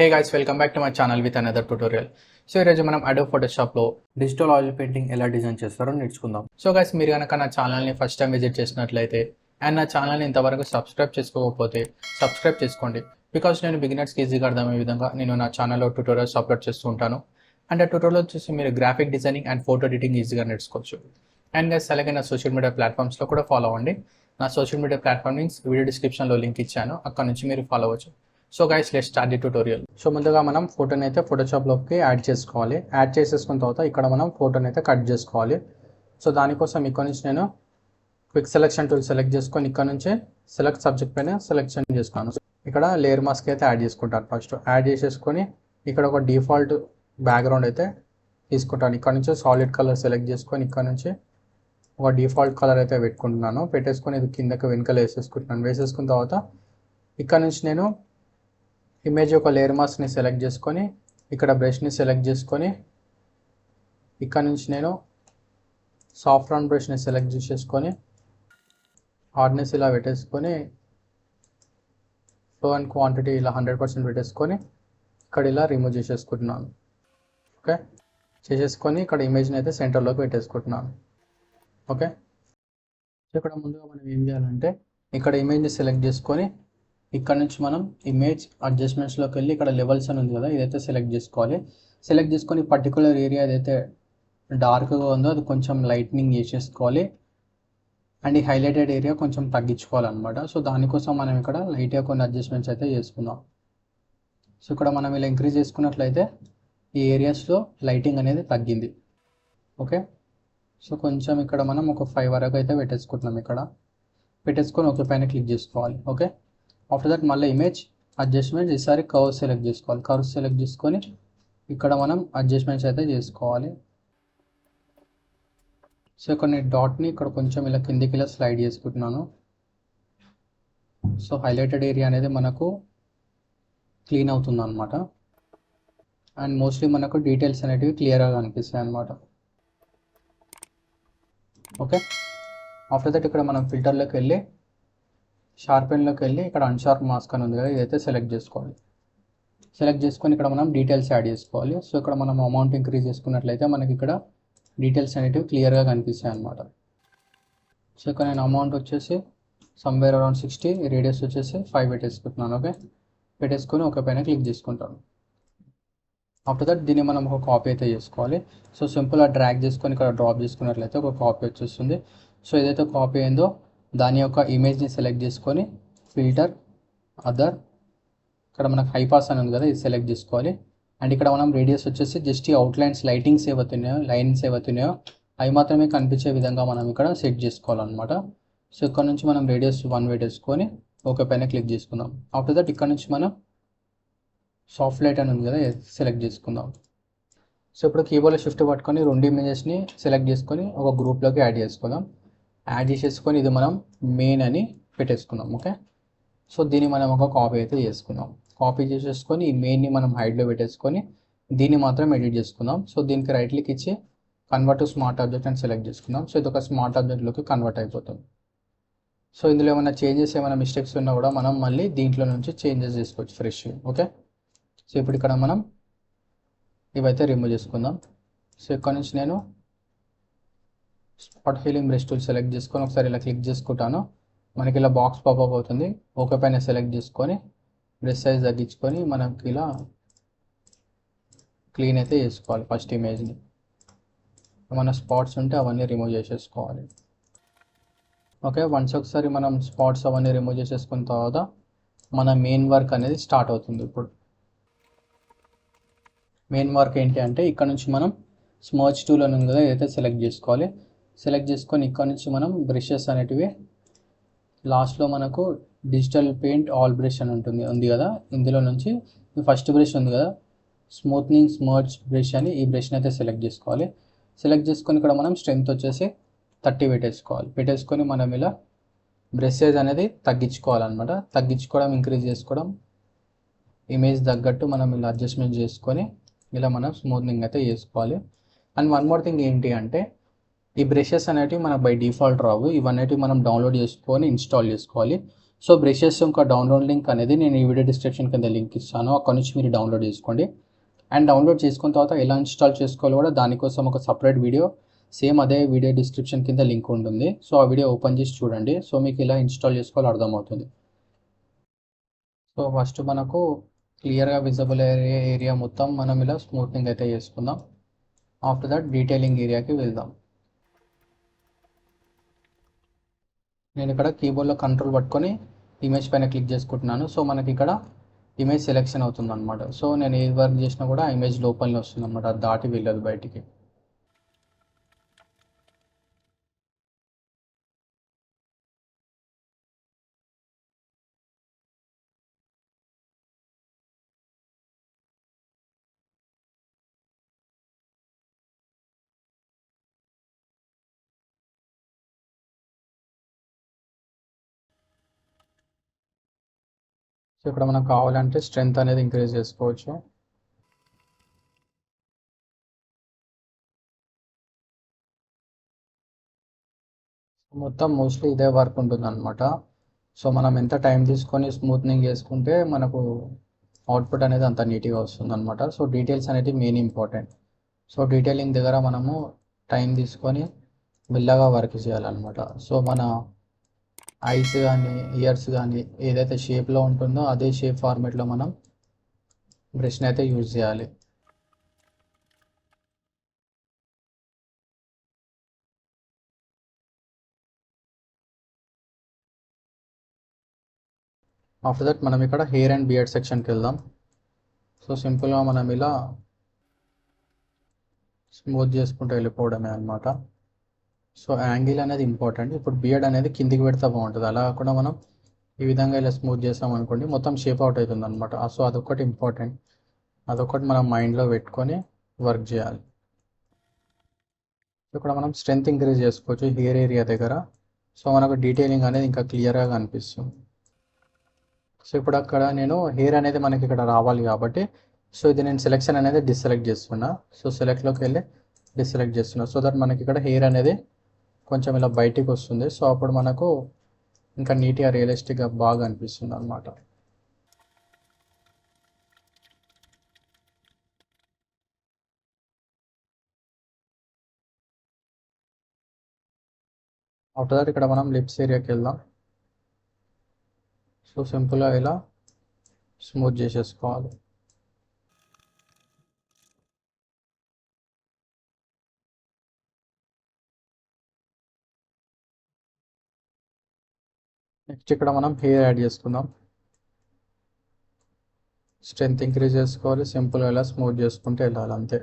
Hey guys, welcome back to my channel with another tutorial. So ఈరోజు మనం Adobe ఫోటోషాప్లో digital oil painting ఎలా design చేస్తారో నేర్చుకుందాం. So guys, మీరు కనుక నా ఛానల్ని ఫస్ట్ టైం విజిట్ చేసినట్లయితే అండ్ నా ఛానల్ని ఇంతవరకు సబ్స్క్రైబ్ చేసుకోకపోతే సబ్స్క్రైబ్ చేసుకోండి. బికాస్ నేను బిగినర్స్కి ఈజీగా అర్థమయ్యే విధంగా నేను నా ఛానల్లో ట్యూటోరియల్స్ అప్లోడ్ చేస్తూ ఉంటాను. అండ్ ఆ ట్యూటోరియల్ చూసి మీరు graphic designing and photo editing ఈజీగా నేర్చుకోవచ్చు. అండ్ గైస్, అలాగే నా సోషల్ మీడియా ప్లాట్ఫామ్స్లో కూడా ఫాలో అవ్వండి. నా social media platform links video డిస్క్రిప్షన్లో లింక్ ఇచ్చాను, అక్కడ నుంచి మీరు ఫాలో అవ్వచ్చు. So guys, let's start the tutorial. So ముందుగా మనం ఫోటోని అయితే ఫోటోషాప్లోకి యాడ్ చేసుకోవాలి. యాడ్ చేసేసుకున్న తర్వాత ఇక్కడ మనం ఫోటోని అయితే కట్ చేసుకోవాలి. సో దానికోసం ఇక్కడ నుంచి నేను క్విక్ సెలెక్షన్ టూల్ సెలెక్ట్ చేసుకొని ఇక్కడ నుంచి సెలెక్ట్ సబ్జెక్ట్ పైన సెలెక్షన్ చేసుకున్నాను. ఇక్కడ లేయర్ మాస్క్ అయితే యాడ్ చేసుకుంటాను. ఫస్ట్ యాడ్ చేసేసుకొని ఇక్కడ ఒక డిఫాల్ట్ బ్యాక్గ్రౌండ్ అయితే తీసుకుంటాను. ఇక్కడ నుంచి సాలిడ్ కలర్ సెలెక్ట్ చేసుకొని ఇక్కడ నుంచి ఒక డిఫాల్ట్ కలర్ అయితే పెట్టుకుంటున్నాను. పెట్టేసుకొని ఇది కిందకి వెనకాల వేసేసుకుంటున్నాను. వేసేసుకున్న తర్వాత ఇక్కడ నుంచి నేను ఇమేజ్ ఒక లేయర్ మాస్క్ని సెలెక్ట్ చేసుకొని ఇక్కడ బ్రష్ని సెలెక్ట్ చేసుకొని ఇక్కడ నుంచి నేను సాఫ్రాన్ బ్రష్ని సెలెక్ట్ చేసేసుకొని హార్డ్నెస్ ఇలా పెట్టేసుకొని ఫ్లో అండ్ క్వాంటిటీ ఇలా 100% పెట్టేసుకొని ఇక్కడ ఇలా రిమూవ్ చేసేసుకుంటున్నాను. ఓకే, చేసేసుకొని ఇక్కడ ఇమేజ్ని అయితే సెంటర్లోకి పెట్టేసుకుంటున్నాను. ఓకే, సో ఇక్కడ ముందుగా మనం ఏం చేయాలంటే ఇక్కడ ఇమేజ్ని సెలెక్ట్ చేసుకొని ఇక్కడ నుంచి మనం ఇమేజ్ అడ్జస్ట్మెంట్స్లోకి వెళ్ళి ఇక్కడ లెవెల్స్ అని ఉంది కదా, ఇదైతే సెలెక్ట్ చేసుకోవాలి. సెలెక్ట్ చేసుకొని పర్టికులర్ ఏరియా ఏదైతే డార్క్గా ఉందో అది కొంచెం లైట్నింగ్ చేసేసుకోవాలి. అండ్ ఈ హైలైటెడ్ ఏరియా కొంచెం తగ్గించుకోవాలన్నమాట. సో దానికోసం మనం ఇక్కడ లైట్గా కొన్ని అడ్జస్ట్మెంట్స్ అయితే చేసుకుందాం. సో ఇక్కడ మనం ఇలా ఇంక్రీజ్ చేసుకున్నట్లయితే ఈ ఏరియాస్లో లైటింగ్ అనేది తగ్గింది. ఓకే, సో కొంచెం ఇక్కడ మనం ఒక 5 వరకు అయితే పెట్టేసుకుంటున్నాం. ఇక్కడ పెట్టేసుకొని ఓకే పైన క్లిక్ చేసుకోవాలి. ఓకే, ఆఫ్టర్ దట్ మళ్ళీ ఇమేజ్ అడ్జస్ట్మెంట్స్ ఈసారి కర్వ్ సెలెక్ట్ చేసుకోవాలి. కర్వ్ సెలెక్ట్ చేసుకొని ఇక్కడ మనం అడ్జస్ట్మెంట్స్ అయితే చేసుకోవాలి. సో ఇక్కడ నేను డాట్ని ఇక్కడ కొంచెం ఇలా కిందికి ఇలా స్లైడ్ చేసుకుంటున్నాను. సో హైలైటెడ్ ఏరియా అనేది మనకు క్లీన్ అవుతుంది అనమాట. అండ్ మోస్ట్లీ మనకు డీటెయిల్స్ అనేటివి క్లియర్గా కనిపిస్తాయి అనమాట. ఓకే, ఆఫ్టర్ దట్ ఇక్కడ మనం ఫిల్టర్లోకి వెళ్ళి షార్పెన్లోకి వెళ్ళి ఇక్కడ అన్షార్ప్ మాస్క్ అని ఉంది కదా, ఇదైతే సెలెక్ట్ చేసుకోవాలి. సెలెక్ట్ చేసుకొని ఇక్కడ మనం డీటెయిల్స్ యాడ్ చేసుకోవాలి. సో ఇక్కడ మనం అమౌంట్ ఇంక్రీజ్ చేసుకున్నట్లయితే మనకి ఇక్కడ డీటెయిల్స్ అనేటివి క్లియర్గా కనిపిస్తాయి అనమాట. సో ఇక్కడ నేను అమౌంట్ వచ్చేసి సమ్వేర్ అరౌండ్ 60, రేడియస్ వచ్చేసి 5 పెట్టేసుకుంటున్నాను. ఓకే, పెట్టేసుకొని ఒక పైన క్లిక్ చేసుకుంటాను. ఆఫ్టర్ దట్ దీన్ని మనం ఒక కాపీ అయితే చేసుకోవాలి. సో సింపుల్గా డ్రాగ్ చేసుకొని ఇక్కడ డ్రాప్ చేసుకున్నట్లయితే ఒక కాపీ వచ్చేస్తుంది. సో ఏదైతే కాపీ అయిందో దాని యొక్క ఇమేజ్ని సెలెక్ట్ చేసుకొని ఫిల్టర్ అదర్ ఇక్కడ మనకు హైపాస్ అని ఉంది కదా, ఇది సెలెక్ట్ చేసుకోవాలి. అండ్ ఇక్కడ మనం రేడియస్ వచ్చేసి జస్ట్ ఈ అవుట్లైన్స్ లైటింగ్స్ ఏవైతున్నాయో లైన్స్ ఏవైతున్నాయో అవి మాత్రమే కనిపించే విధంగా మనం ఇక్కడ సెట్ చేసుకోవాలన్నమాట. సో ఇక్కడ నుంచి మనం రేడియస్ 1 పెట్టేసుకొని ఓకే పైన క్లిక్ చేసుకుందాం. ఆఫ్టర్ దట్ ఇక్కడ నుంచి మనం సాఫ్ట్ లైట్ అని ఉంది కదా, సెలెక్ట్ చేసుకుందాం. సో ఇప్పుడు కీబోర్డ్లో షిఫ్ట్ పట్టుకొని 2 ఇమేజెస్ని సెలెక్ట్ చేసుకొని ఒక గ్రూప్లోకి యాడ్ చేసుకుందాం. యాడ్ చేసేసుకొని ఇది మనం మెయిన్ అని పెట్టేసుకుందాం. ఓకే, సో దీన్ని మనం ఒక కాపీ అయితే చేసుకుందాం. కాపీ చేసేసుకొని ఈ మెయిన్ని మనం హైడ్లో పెట్టేసుకొని దీన్ని మాత్రం ఎడిట్ చేసుకుందాం. సో దీనికి రైట్ క్లిక్ ఇచ్చి కన్వర్ట్ టు స్మార్ట్ ఆబ్జెక్ట్ అని సెలెక్ట్ చేసుకుందాం. సో ఇది ఒక స్మార్ట్ ఆబ్జెక్ట్లోకి కన్వర్ట్ అయిపోతుంది. సో ఇందులో ఏమైనా చేంజెస్ ఏమైనా మిస్టేక్స్ ఉన్నా కూడా మనం మళ్ళీ దీంట్లో నుంచి చేంజెస్ చేసుకోవచ్చు ఫ్రెష్. ఓకే, సో ఇప్పుడు ఇక్కడ మనం ఇవైతే రిమూవ్ చేసుకుందాం. సో ఇక్కడ నుంచి నేను spot healing brush tool select చేసుకొని ఒకసారి ఇలా క్లిక్ చేసుకుంటాను. మనకి ఇలా బాక్స్ పాపప్ అవుతుంది. ఓకే పైన సెలెక్ట్ చేసుకొని బ్రష్ సైజ్ తగ్గించుకొని మనకి ఇలా క్లీన్ అయితే చేసుకోవాలి. ఫస్ట్ ఇమేజ్ని మన స్పాట్స్ ఉంటే అవన్నీ రిమూవ్ చేసేసుకోవాలి. ఓకే, వన్స్ ఒకసారి మనం స్పాట్స్ అవన్నీ రిమూవ్ చేసేసుకున్న తర్వాత మన మెయిన్ వర్క్ అనేది స్టార్ట్ అవుతుంది. ఇప్పుడు మెయిన్ వర్క్ ఏంటి అంటే ఇక్కడ నుంచి మనం స్మర్జ్ టూల్ అని ఉంది కదా, ఇదైతే సెలెక్ట్ చేసుకోవాలి. సెలెక్ట్ చేసుకొని ఇక్కడ నుంచి మనం బ్రషెస్ అనేటివి లాస్ట్లో మనకు డిజిటల్ పెయింట్ ఆల్ బ్రష్ అని ఉంది కదా, ఇందులో నుంచి ఫస్ట్ బ్రష్ ఉంది కదా స్మూత్నింగ్ స్మర్జ్ బ్రష్ అని, ఈ బ్రష్ని అయితే సెలెక్ట్ చేసుకోవాలి. సెలెక్ట్ చేసుకొని ఇక్కడ మనం స్ట్రెంగ్త్ వచ్చేసి 30 పెట్టేసుకోవాలి. పెట్టేసుకొని మనం ఇలా బ్రష్ సైజ్ అనేది తగ్గించుకోవాలన్నమాట. తగ్గించుకోవడం ఇంక్రీజ్ చేసుకోవడం ఇమేజ్ తగ్గట్టు మనం ఇలా అడ్జస్ట్మెంట్ చేసుకొని ఇలా మనం స్మూత్నింగ్ అయితే చేసుకోవాలి. అండ్ వన్ మోర్ థింగ్ ఏంటి అంటే ఈ బ్రషెస్ అనేటివి మనకు బై డిఫాల్ట్ రావు. ఇవన్నిటివి మనం డౌన్లోడ్ చేసుకొని ఇన్స్టాల్ చేసుకోవాలి. సో బ్రషెస్ యొక్క డౌన్లోడ్ లింక్ అనేది నేను ఈ వీడియో డిస్క్రిప్షన్ కింద లింక్ ఇస్తాను, అక్కడ నుంచి మీరు డౌన్లోడ్ చేసుకోండి. అండ్ డౌన్లోడ్ చేసుకున్న తర్వాత ఎలా ఇన్స్టాల్ చేసుకోవాలో కూడా దానికోసం ఒక సపరేట్ వీడియో, సేమ్ అదే వీడియో డిస్క్రిప్షన్ కింద లింక్ ఉంటుంది. సో ఆ వీడియో ఓపెన్ చేసి చూడండి. సో మీకు ఎలా ఇన్స్టాల్ చేసుకోవాలో అర్థమవుతుంది. సో ఫస్ట్ మనకు క్లియర్గా విజిబుల్ ఏరియా మొత్తం మనం ఇలా స్మూత్నింగ్ అయితే చేసుకుందాం. ఆఫ్టర్ దట్ డీటెయిలింగ్ ఏరియాకి వెళ్దాం. నేను ఇక్కడ కీబోర్డ్లో కంట్రోల్ పట్టుకొని ఇమేజ్ పైన క్లిక్ చేసుకుంటున్నాను. సో మనకి ఇక్కడ ఇమేజ్ సెలెక్షన్ అవుతుంది అనమాట. సో నేను ఏ వర్క్ చేసినా కూడా ఆ ఇమేజ్ లోపలనే వస్తుంది అనమాట, అది దాటి వెళ్ళదు బయటికి. సో ఇక్కడ మనకు కావాలంటే స్ట్రెంత్ అనేది ఇంక్రీజ్ చేసుకోవచ్చు. మొత్తం మోస్ట్లీ ఇదే వర్క్ ఉంటుంది అనమాట. సో మనం ఎంత టైం తీసుకొని స్మూత్నింగ్ చేసుకుంటే మనకు అవుట్పుట్ అనేది అంత నీట్గా వస్తుంది అనమాట. సో డీటెయిల్స్ అనేది మెయిన్ ఇంపార్టెంట్. సో డీటెయిలింగ్ దగ్గర మనము టైం తీసుకొని మెల్లగా వర్క్ చేయాలన్నమాట. సో మన ఐస్ కానీ ఇయర్స్ కానీ ఏదైతే షేప్లో ఉంటుందో అదే షేప్ ఫార్మేట్లో మనం బ్రష్ని అయితే యూజ్ చేయాలి. ఆఫ్టర్ దట్ మనం ఇక్కడ హెయిర్ అండ్ బియర్డ్ సెక్షన్కి వెళ్దాం. సో సింపుల్గా మనం ఇలా స్మూత్ చేసుకుంటూ వెళ్ళిపోవడమే అనమాట. సో యాంగిల్ అనేది ఇంపార్టెంట్. ఇప్పుడు బియర్డ్ అనేది కిందికి పెడితే బాగుంటుంది, అలా కూడా మనం ఈ విధంగా ఇలా స్మూత్ చేసాం అనుకోండి మొత్తం షేప్ అవుట్ అవుతుంది అనమాట. సో అదొకటి ఇంపార్టెంట్, అదొకటి మనం మైండ్లో పెట్టుకొని వర్క్ చేయాలి. ఇక్కడ మనం స్ట్రెంత్ ఇంక్రీజ్ చేసుకోవచ్చు హెయిర్ ఏరియా దగ్గర. సో మనకు డీటెయిలింగ్ అనేది ఇంకా క్లియర్గా కనిపిస్తుంది. సో ఇప్పుడు అక్కడ నేను హెయిర్ అనేది మనకి ఇక్కడ రావాలి కాబట్టి సో ఇది నేను సెలెక్షన్ అనేది డిసెలెక్ట్ చేస్తున్నా. సో సెలెక్ట్లోకి వెళ్ళి డిసెలెక్ట్ చేస్తున్నా. సో దట్ మనకి ఇక్కడ హెయిర్ అనేది కొంచెం ఇలా బయటికి వస్తుంది. సో అప్పుడు మనకు ఇంకా నీట్గా రియలిస్టిక్గా బాగా అనిపిస్తుంది అనమాట. ఆఫ్టర్ దట్ ఇక్కడ మనం లిప్స్ ఏరియాకి వెళ్దాం. సో సింపుల్గా ఇలా స్మూత్ చేసేసుకోవాలి. నెక్స్ట్ ఇక్కడ మనం హెయిర్ యాడ్ చేసుకుందాం. స్ట్రెంత్ ఇంక్రీజ్ చేసుకోవాలి, సింపుల్గా ఇలా స్మూత్ చేసుకుంటే వెళ్ళాలి అంతే.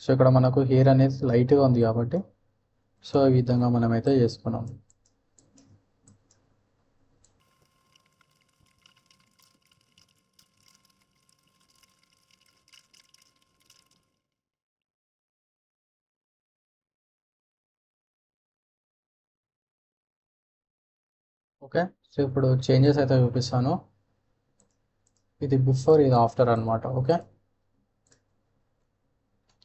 సో ఇక్కడ మనకు హెయిర్ అనేది లైట్గా ఉంది కాబట్టి సో ఈ విధంగా మనమైతే చేసుకున్నాం. ఓకే, సో ఇప్పుడు చేంజెస్ అయితే చూపిస్తాను. ఇది బిఫోర్, ఇది ఆఫ్టర్ అనమాట. ఓకే,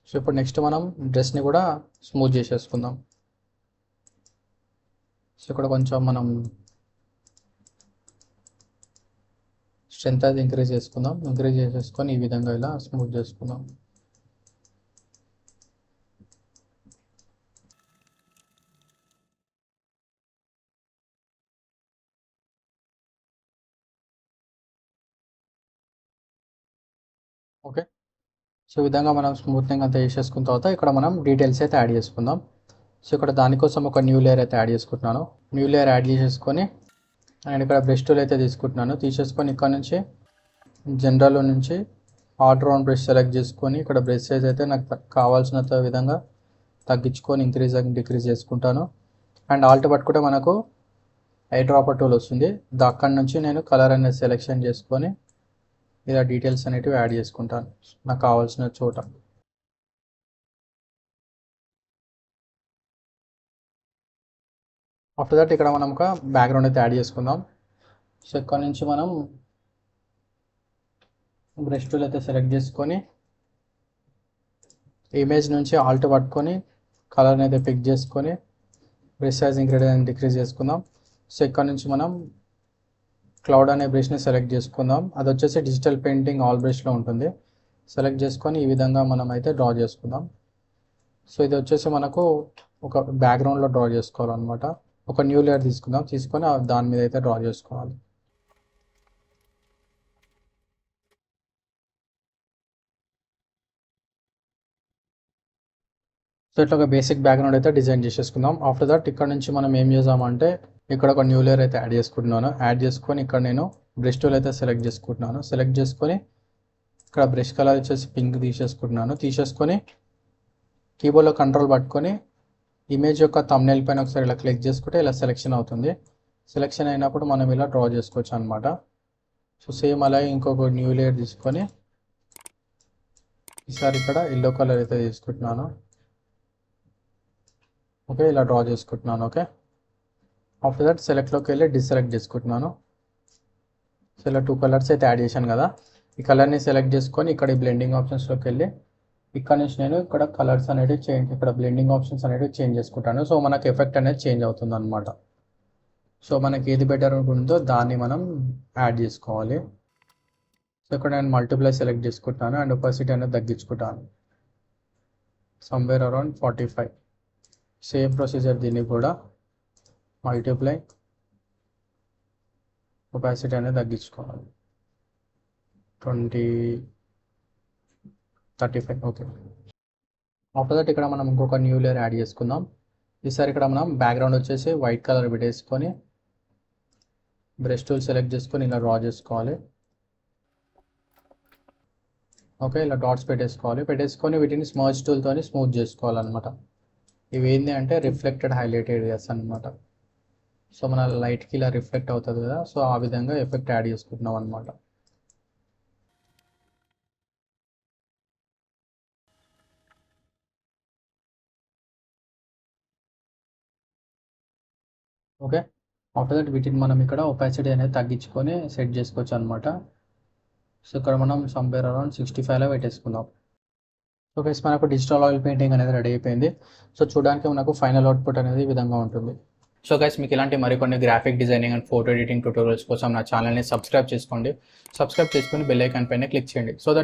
సో ఇప్పుడు నెక్స్ట్ మనం డ్రెస్ని కూడా స్మూత్ చేసేసుకుందాం. సో ఇక్కడ కొంచెం మనం స్ట్రెంత్ అది ఇంక్రీజ్ చేసుకుందాం. ఇంక్రీజ్ చేసేసుకొని ఈ విధంగా ఇలా స్మూత్ చేసుకుందాం. ఓకే, సో ఈ విధంగా మనం స్మూత్నింగ్ అంతా చేసేసుకున్న తర్వాత ఇక్కడ మనం డీటెయిల్స్ అయితే యాడ్ చేసుకుందాం. సో ఇక్కడ దానికోసం ఒక న్యూ లేయర్ అయితే యాడ్ చేసుకుంటున్నాను. న్యూ లేయర్ యాడ్ చేసేసుకొని నేను ఇక్కడ బ్రష్ టూల్ అయితే తీసుకుంటున్నాను. తీసేసుకొని ఇక్కడ నుంచి జనరల్ నుంచి ఆర్డర్ ఆన్ బ్రష్ సెలెక్ట్ చేసుకొని ఇక్కడ బ్రష్ సైజ్ అయితే నాకు కావాల్సినంత విధంగా తగ్గించుకొని ఇంక్రీజ్ డిక్రీజ్ చేసుకుంటాను. అండ్ ఆల్ట్ పట్టుకుంటే మనకు ఐ డ్రాపర్ టూల్ వస్తుంది. అక్కడి నుంచి నేను కలర్ అనేది సెలెక్షన్ చేసుకొని ఇలా డీటెయిల్స్ అనేటివి యాడ్ చేసుకుంటాను నాకు కావాల్సిన చోట. ఆఫ్టర్ దట్ ఇక్కడ మనం ఒక బ్యాక్గ్రౌండ్ అయితే యాడ్ చేసుకుందాం. సో ఇక్కడ నుంచి మనం బ్రష్ టూల్ అయితే సెలెక్ట్ చేసుకొని ఇమేజ్ నుంచి ఆల్ట్ పట్టుకొని కలర్ని అయితే పిక్ చేసుకొని brush size increase and decrease చేసుకుందాం. సో ఇక్కడ నుంచి మనం క్లౌడ్ అనే బ్రష్ని సెలెక్ట్ చేసుకుందాం. అది వచ్చేసి డిజిటల్ పెయింటింగ్ ఆల్ బ్రష్లో ఉంటుంది. సెలెక్ట్ చేసుకొని ఈ విధంగా మనం అయితే డ్రా చేసుకుందాం. సో ఇది వచ్చేసి మనకు ఒక బ్యాక్గ్రౌండ్లో డ్రా చేసుకోవాలన్నమాట. ఒక న్యూ లేయర్ తీసుకుందాం, తీసుకొని దాని మీద అయితే డ్రా చేసుకోవాలి. సో ఇట్లా ఒక బేసిక్ బ్యాక్గ్రౌండ్ అయితే డిజైన్ చేసేసుకుందాం. ఆఫ్టర్ దట్ ఇక్కడ నుంచి మనం ఏం చేద్దామంటే ఇక్కడ ఒక న్యూ లేయర్ అయితే యాడ్ చేసుకుంటున్నాను. యాడ్ చేసుకొని ఇక్కడ నేను బ్రష్ టూల్ అయితే సెలెక్ట్ చేసుకుంటున్నాను. సెలెక్ట్ చేసుకొని ఇక్కడ బ్రష్ కలర్ వచ్చేసి పింక్ తీసేసుకొని కీబోర్డ్లో కంట్రోల్ పట్టుకొని ఇమేజ్ యొక్క థంబ్నెయిల్ పైన ఒకసారి ఇలా క్లిక్ చేసుకుంటే ఇలా సెలెక్షన్ అవుతుంది. సెలెక్షన్ అయినప్పుడు మనం ఇలా డ్రా చేసుకోవచ్చు అనమాట. సో సేమ్ అలాగే ఇంకొక న్యూ లేయర్ తీసుకొని ఈసారి ఇక్కడ ఎల్లో కలర్ అయితే తీసుకుంటున్నాను. ఓకే, ఇలా డ్రా చేసుకుంటున్నాను. ఓకే, ఆఫ్టర్ దట్ సెలెక్ట్లోకి వెళ్ళి డిసెలెక్ట్ చేసుకుంటున్నాను. సో ఇలా 2 కలర్స్ అయితే యాడ్ చేశాను కదా. ఈ కలర్ని సెలెక్ట్ చేసుకొని ఇక్కడ ఈ బ్లెండింగ్ ఆప్షన్స్లోకి వెళ్ళి ఇక్కడ నుంచి నేను ఇక్కడ కలర్స్ అనేవి ఇక్కడ బ్లెండింగ్ ఆప్షన్స్ అనేవి చేంజ్ చేసుకుంటాను. సో మనకు ఎఫెక్ట్ అనేది చేంజ్ అవుతుంది అనమాట. సో మనకి ఏది బెటర్ ఉంటుందో దాన్ని మనం యాడ్ చేసుకోవాలి. సో ఇక్కడ నేను మల్టిప్లై సెలెక్ట్ చేసుకుంటాను అండ్ ఒపాసిటీ అనేది తగ్గించుకుంటాను సమ్వేర్ అరౌండ్ 45. సేమ్ ప్రొసీజర్ దీన్ని కూడా మల్టిప్లై ఒపాసిటీ అనేది తగ్గించుకోవాలి 35. ఓకే, ఆఫ్టర్ దట్ ఇక్కడ మనం ఇంకొక న్యూ లేయర్ యాడ్ చేసుకుందాం. ఈసారి ఇక్కడ మనం బ్యాక్గ్రౌండ్ వచ్చేసి వైట్ కలర్ పెట్టేసుకొని బ్రష్ టూల్ సెలెక్ట్ చేసుకొని ఇలా డ్రా చేసుకోవాలి. ఓకే, ఇలా డాట్స్ పెట్టేసుకొని వీటిని స్మడ్జ్ టూల్తో స్మూత్ చేసుకోవాలన్నమాట. ఇవి ఏంటి అంటే రిఫ్లెక్టెడ్ హైలైట్ ఏరియాస్ అనమాట. సో మన లైట్కి ఇలా రిఫ్లెక్ట్ అవుతుంది కదా, సో ఆ విధంగా ఎఫెక్ట్ యాడ్ చేసుకుంటున్నాం అనమాట. ఓకే, ఆఫ్టర్ దట్ వీటిని మనం ఇక్కడ ఒపాసిటీ అనేది తగ్గించుకొని సెట్ చేసుకోవచ్చు అనమాట. సో ఇక్కడ మనం సమ్వేర్ అరౌండ్ 65లో పెట్టేసుకుందాం. సో గైస్ మనకు డిజిటల్ ఆయిల్ పెయింటింగ్ అనేది రెడీ అయిపోయింది. సో చూడడానికి మనకు ఫైనల్ అవుట్పుట్ అనేది ఈ విధంగా ఉంటుంది. సో గైస్ మీకు ఇలాంటి మరికొన్ని graphic designing and photo editing tutorials కోసం నా ఛానల్ని సబ్స్క్రైబ్ చేసుకొని బెల్ ఐకాన్ పైన క్లిక్ చేయండి. So that